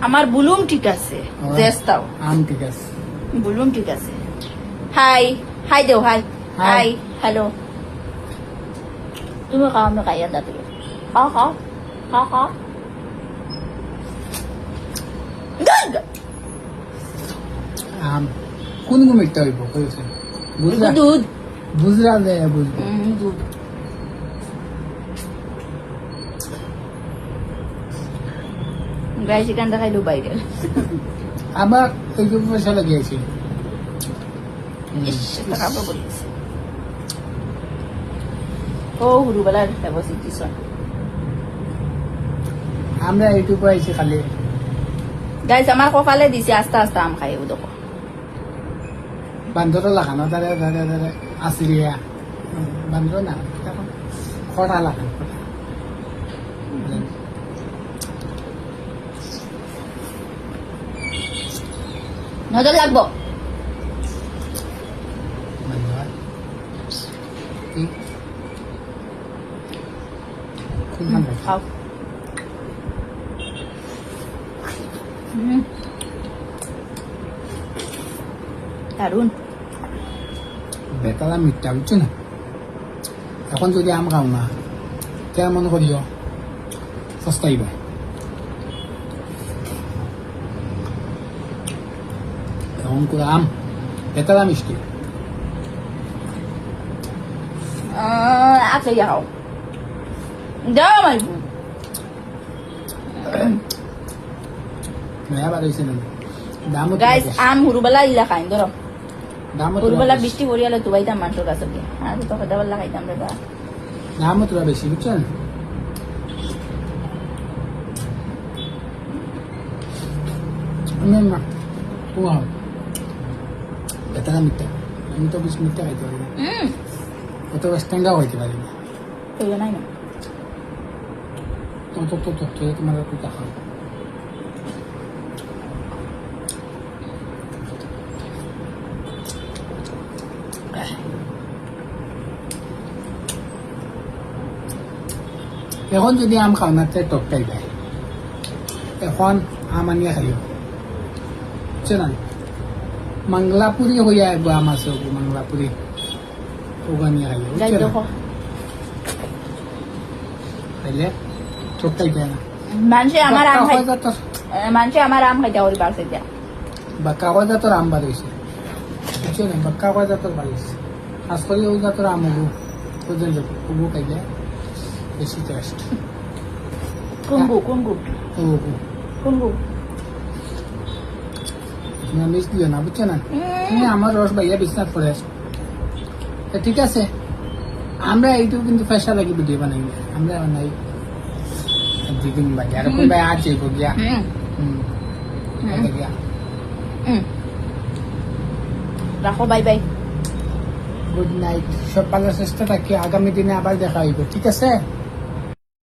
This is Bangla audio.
আমার বুলুম ঠিক আছে, জেস্তাও আম ঠিক আছে, বুলুম ঠিক আছে। হাই হাই দেও, হাই হাই হ্যালো। তুমি খাও, আমি খাইয়া দাঁত খাও খাও খাও খাও। আম কোন কোন মিঠা হইব কইছে বুঝলা, দুধ বুঝলা দে বুঝবো। দুধ গাই চিকেন দেখাইলো বাইরে। আবার এই যে পয়সা লাগিয়েছি ইস টাকা বলিস। ও হুরুবেলার ব্যবস্থা দিছ। আমরা এইটুকু আইছি খালি গাইস আমার কপালে দিছে আস্তে আস্তে আম খাই ও দেখো। বান্দর লাগানো তারে তারে তারে আসলিয়া বান্দর না খড়া লাগানো নজর লাগবো। বান্দর খুব ভালো খাও। দারুন। বেতালা মিথ্যা বুঝছো না, এখন যদি আম খাও না কেমন করিও সস্তাইবা। এখন করে আম বেতালা মিষ্টি আচ্ছা যাও যাও আমার নয়া বার হয়েছে না দামও গাইস আম হুরুবেলা ইলা খাই ধরো। দামও হুরুবেলা বৃষ্টি পড়িয়ালে তুবাইতাম মানুষের কাছে গিয়ে, আর তো খেদাবেলা খাইতাম রে বা। দামও তোরা বেশি বুঝছো না। না পোয়া বেতালা মিথ্যা, আমি তো বেশ মিথ্যা খাইতে পারি না, অত বেশ টেঙ্গাও হইতে পারি না। তো নাই না তো তো তো তো তো তোমার একটু দেখা এখন যদি আম খাও না তে টকটাই যায়, এখন আম আনিয়া খাইও বুঝছো না। মাংলাপুরি হইয়া একবো আম আছে মাংলাপুরি ওগানিয়া খাইও যাই বুঝছো না, দেখো। খাইলে টকটাই যায় না। মানুষে আমার আম খাই, তোর মানুষে আমার আম খাইতে ওর পাশে যা। বাক্কা কয় জাতর আম বার হয়েছে বুঝছো না, বাক্কা কয় জাতর বার হয়েছে খাস করে ওই জাতর আম হবু পর্যন্ত হবু খাইলে বেশি টেস্ট। কুঙ্গু কুঙ্গু হবু কুঙ্গু তুমি মিস দিও না বুঝছো না, তুমি আমার রস ভাইয়া বিশ্বাস করে আছো। তো ঠিক আছে, আমরা এইটুকু কিন্তু ফেসা লাগি ভিডিও বানাই না, আমরা বানাই দিদিন বাকি আর কোন ভাই আছে গিয়া গিয়া রাখো, বাই বাই। গুড নাইট, সব ভালো চেষ্টা থাকি, আগামী দিনে আবার দেখা হইব ঠিক আছে।